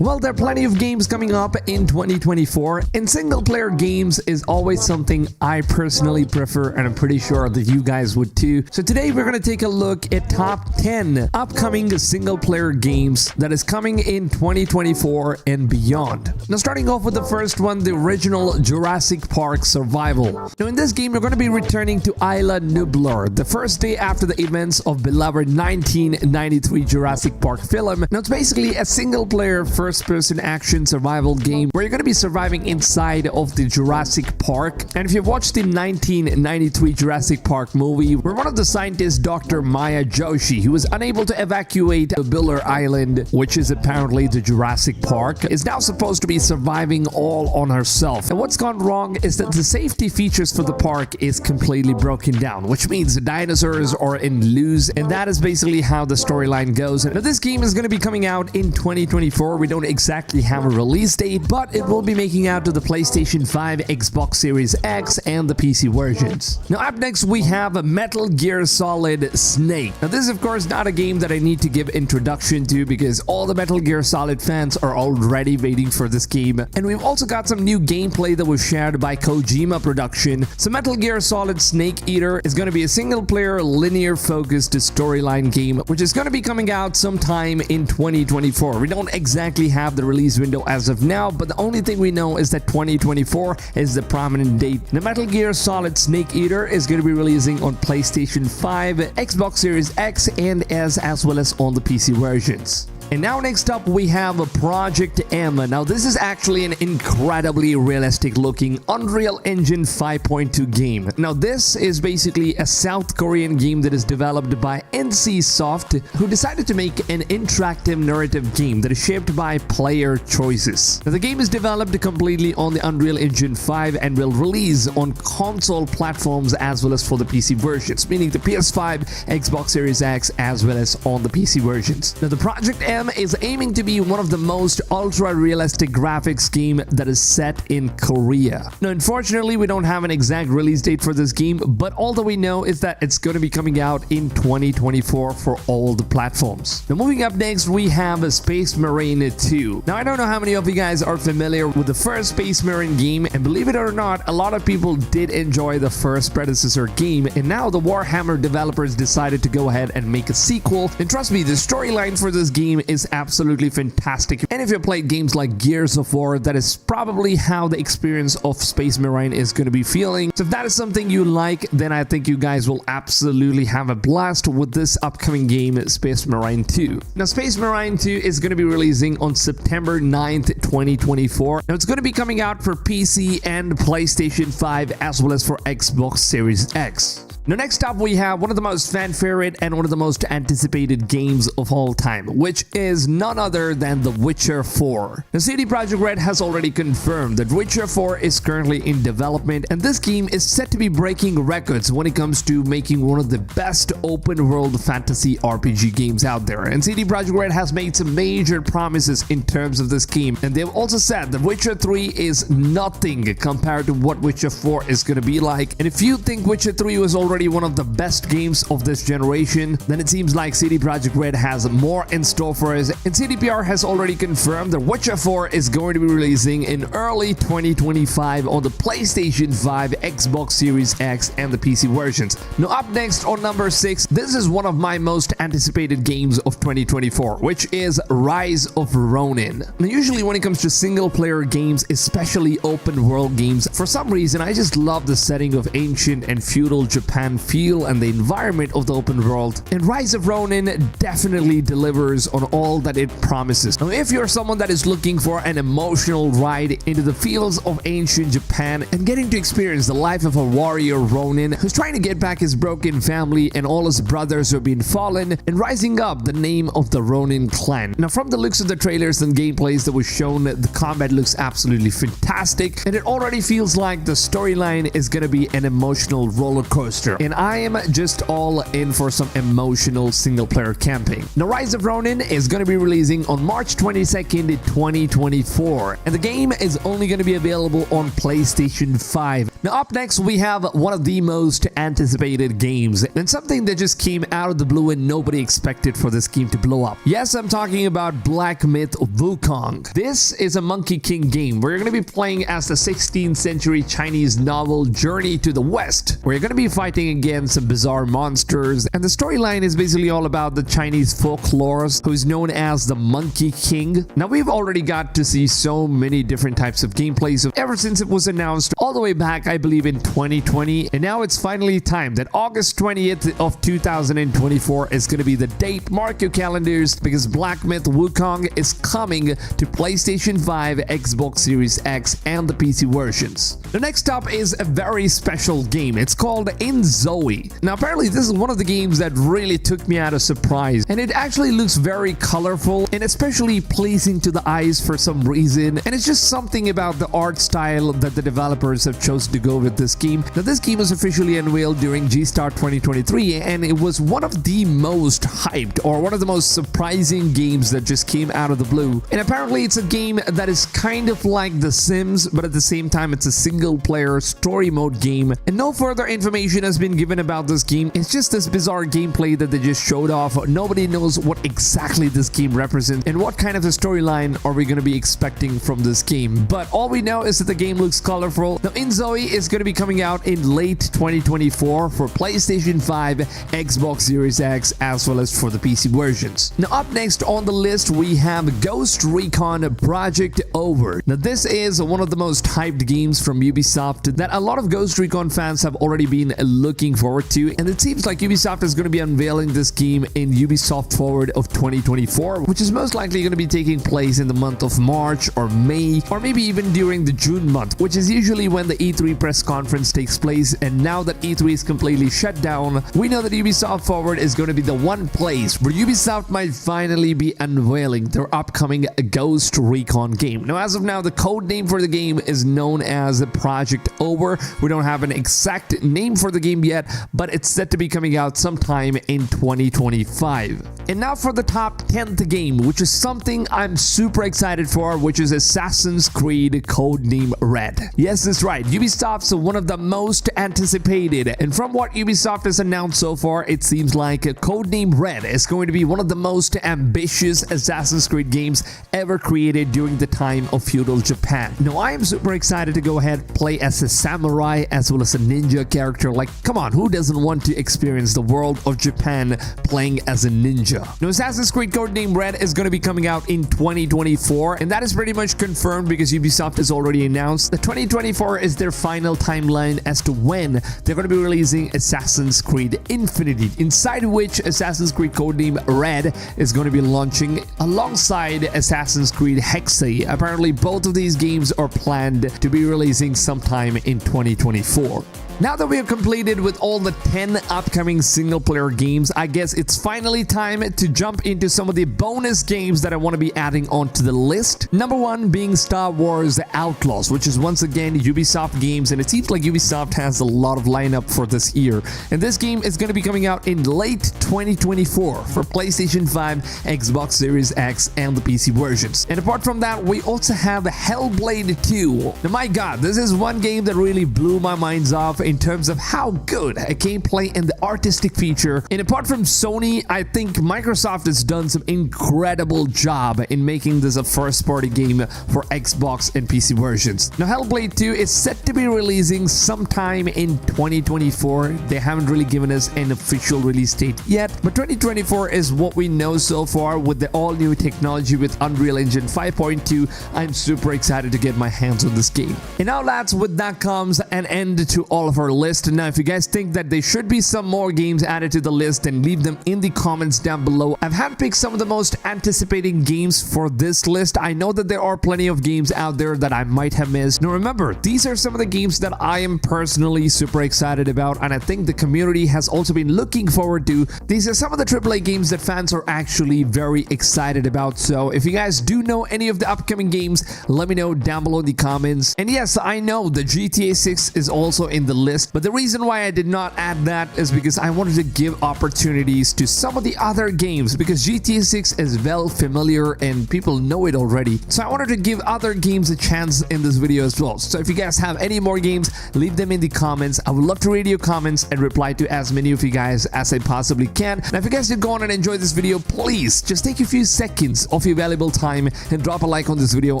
Well, there are plenty of games coming up in 2024, and single-player games is always something I personally prefer, and I'm pretty sure that you guys would too. So today we're going to take a look at top 10 upcoming single-player games that is coming in 2024 and beyond. Now, starting off with the first one, the original Jurassic Park Survival. Now, in this game, you're going to be returning to Isla Nublar, the first day after the events of beloved 1993 Jurassic Park film. Now, it's basically a single-player first-person action survival game where you're going to be surviving inside of the Jurassic Park. And if you've watched the 1993 Jurassic Park movie, where one of the scientists, Dr. Maya Joshi, who was unable to evacuate Biller Island, which is apparently the Jurassic Park, is now supposed to be surviving all on herself. And what's gone wrong is that the safety features for the park is completely broken down, which means the dinosaurs are in loose, and that is basically how the storyline goes. Now, this game is going to be coming out in 2024. We don't exactly have a release date, but it will be making out to the PlayStation 5, Xbox Series X, and the PC versions. Now, up next, we have a Metal Gear Solid Snake. Now, this is, of course, not a game that I need to give introduction to because all the Metal Gear Solid fans are already waiting for this game. And we've also got some new gameplay that was shared by Kojima Production. So, Metal Gear Solid Snake Eater is going to be a single-player, linear-focused storyline game, which is going to be coming out sometime in 2024. We don't exactly have the release window as of now, but the only thing we know is that 2024 is the prominent date. The Metal Gear Solid Snake Eater is going to be releasing on PlayStation 5, Xbox Series X, and as well as on the PC versions. And now next up we have a Project M. Now this is actually an incredibly realistic looking Unreal Engine 5.2 game. Now this is basically a South Korean game that is developed by NCSoft, who decided to make an interactive narrative game that is shaped by player choices. Now the game is developed completely on the Unreal Engine 5 and will release on console platforms as well as for the PC versions, meaning the PS5, Xbox Series X, as well as on the PC versions. Now the Project M is aiming to be one of the most ultra-realistic graphics game that is set in Korea. Now, unfortunately, we don't have an exact release date for this game, but all that we know is that it's going to be coming out in 2024 for all the platforms. Now, moving up next, we have a Space Marine 2. Now, I don't know how many of you guys are familiar with the first Space Marine game, and believe it or not, a lot of people did enjoy the first predecessor game, and now the Warhammer developers decided to go ahead and make a sequel. And trust me, the storyline for this game is absolutely fantastic. And if you played games like Gears of War, that is probably how the experience of Space Marine is going to be feeling. So if that is something you like, then I think you guys will absolutely have a blast with this upcoming game, Space Marine 2. Now, Space Marine 2 is going to be releasing on September 9th, 2024. Now, it's going to be coming out for PC and PlayStation 5 as well as for Xbox Series X. Now, next up, we have one of the most fan-favorite and one of the most anticipated games of all time, which is none other than The Witcher 4. Now, CD Projekt Red has already confirmed that Witcher 4 is currently in development, and this game is set to be breaking records when it comes to making one of the best open-world fantasy RPG games out there. And CD Projekt Red has made some major promises in terms of this game, and they've also said that Witcher 3 is nothing compared to what Witcher 4 is going to be like. And if you think Witcher 3 was already one of the best games of this generation, then it seems like CD Projekt Red has more in store for us. And CDPR has already confirmed that Witcher 4 is going to be releasing in early 2025 on the PlayStation 5, Xbox Series X, and the PC versions. Now, up next on number 6, this is one of my most anticipated games of 2024, which is Rise of Ronin. Now, usually when it comes to single-player games, especially open-world games, for some reason I just love the setting of ancient and feudal Japan feel and the environment of the open world, and Rise of Ronin definitely delivers on all that it promises. Now, if you're someone that is looking for an emotional ride into the fields of ancient Japan and getting to experience the life of a warrior Ronin who's trying to get back his broken family and all his brothers who have been fallen and rising up the name of the Ronin clan. Now, from the looks of the trailers and gameplays that was shown, the combat looks absolutely fantastic, and it already feels like the storyline is going to be an emotional roller coaster. character, and I am just all in for some emotional single-player camping. Now, Rise of Ronin is going to be releasing on March 22nd, 2024, and the game is only going to be available on PlayStation 5. Now, up next, we have one of the most anticipated games, and something that just came out of the blue and nobody expected for this game to blow up. Yes, I'm talking about Black Myth Wukong. This is a Monkey King game where you're going to be playing as the 16th century Chinese novel Journey to the West, where you're going to be fighting against some bizarre monsters, and the storyline is basically all about the Chinese folklore who is known as the Monkey King. Now, we've already got to see so many different types of gameplays ever since it was announced all the way back, I believe, in 2020, and now it's finally time that August 20th of 2024 is going to be the date. Mark your calendars, because Black Myth Wukong is coming to PlayStation 5, Xbox Series X, and the PC versions. The next up is a very special game. It's called In Zoe. Now, apparently this is one of the games that really took me out of surprise, and it actually looks very colorful and especially pleasing to the eyes for some reason, and it's just something about the art style that the developers have chosen to go with this game. Now, this game was officially unveiled during G-Star 2023, and it was one of the most hyped, or one of the most surprising games that just came out of the blue. And apparently it's a game that is kind of like The Sims, but at the same time it's a single-player story mode game, and no further information has been given about this game. It's just this bizarre gameplay that they just showed off. Nobody knows what exactly this game represents and what kind of a storyline are we going to be expecting from this game, but all we know is that the game looks colorful. Now, In Zoe is going to be coming out in late 2024 for PlayStation 5, Xbox Series X, as well as for the PC versions. Now, up next on the list, we have Ghost Recon Project Over. Now, this is one of the most hyped games from Ubisoft that a lot of Ghost Recon fans have already been looking forward to, and it seems like Ubisoft is going to be unveiling this game in Ubisoft Forward of 2024, which is most likely going to be taking place in the month of March or May, or maybe even during the June month, which is usually when the E3 press conference takes place. And now that E3 is completely shut down, we know that Ubisoft Forward is going to be the one place where Ubisoft might finally be unveiling their upcoming Ghost Recon game. Now, as of now, the code name for the game is known as Project Over. We don't have an exact name for the game yet, but it's set to be coming out sometime in 2025. And now for the top 10th game, which is something I'm super excited for, which is Assassin's Creed Codename Red. Yes, that's right. Ubisoft's one of the most anticipated, and from what Ubisoft has announced so far, it seems like Codename Red is going to be one of the most ambitious Assassin's Creed games ever created during the time of feudal Japan. Now, I am super excited to go ahead play as a samurai as well as a ninja character. Like, come on, who doesn't want to experience the world of Japan playing as a ninja? Now, Assassin's Creed Codename Red is going to be coming out in 2024, and that is pretty much confirmed because Ubisoft has already announced that 2024 is their final timeline as to when they're going to be releasing Assassin's Creed Infinity, inside which Assassin's Creed Codename Red is going to be launching alongside Assassin's Creed Hexe. Apparently, both of these games are planned to be releasing sometime in 2024. Now that we have completed with all the 10 upcoming single-player games, I guess it's finally time to jump into some of the bonus games that I want to be adding onto the list. Number one being Star Wars Outlaws, which is once again Ubisoft games, and it seems like Ubisoft has a lot of lineup for this year. And this game is going to be coming out in late 2024 for PlayStation 5, Xbox Series X, and the PC versions. And apart from that, we also have Hellblade 2. Now, my god, this is one game that really blew my minds off in terms of how good a gameplay and the artistic feature. And apart from Sony, I think Microsoft has done some incredible job in making this a first-party game for Xbox and PC versions. Now, Hellblade 2 is set to be releasing sometime in 2024. They haven't really given us an official release date yet, but 2024 is what we know so far with the all-new technology with Unreal Engine 5.2. I'm super excited to get my hands on this game. And now, lads, with that comes an end to all of our list. Now, if you guys think that there should be some more games added to the list, then leave them in the comments down below. I've handpicked some of the most anticipating games for this list. I know that there are plenty of games out there that I might have missed. Now, remember, these are some of the games that I am personally super excited about, and I think the community has also been looking forward to. These are some of the AAA games that fans are actually very excited about. So if you guys do know any of the upcoming games, let me know down below in the comments. And yes, I know the GTA 6 is also in the list. But the reason why I did not add that is because I wanted to give opportunities to some of the other games, because GTA 6 is well familiar and people know it already. So I wanted to give other games a chance in this video as well. So if you guys have any more games, leave them in the comments. I would love to read your comments and reply to as many of you guys as I possibly can. Now if you guys did go on and enjoy this video, please just take a few seconds of your valuable time and drop a like on this video.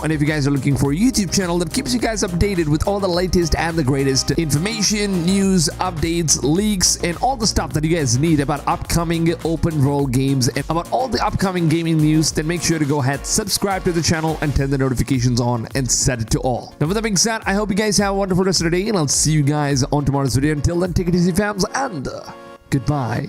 And if you guys are looking for a YouTube channel that keeps you guys updated with all the latest and the greatest information, news, updates, leaks, and all the stuff that you guys need about upcoming open world games and about all the upcoming gaming news, then make sure to go ahead, subscribe to the channel and turn the notifications on and set it to all. Now with that being said, I hope you guys have a wonderful rest of the day, and I'll see you guys on tomorrow's video. Until then, take it easy fams, and goodbye.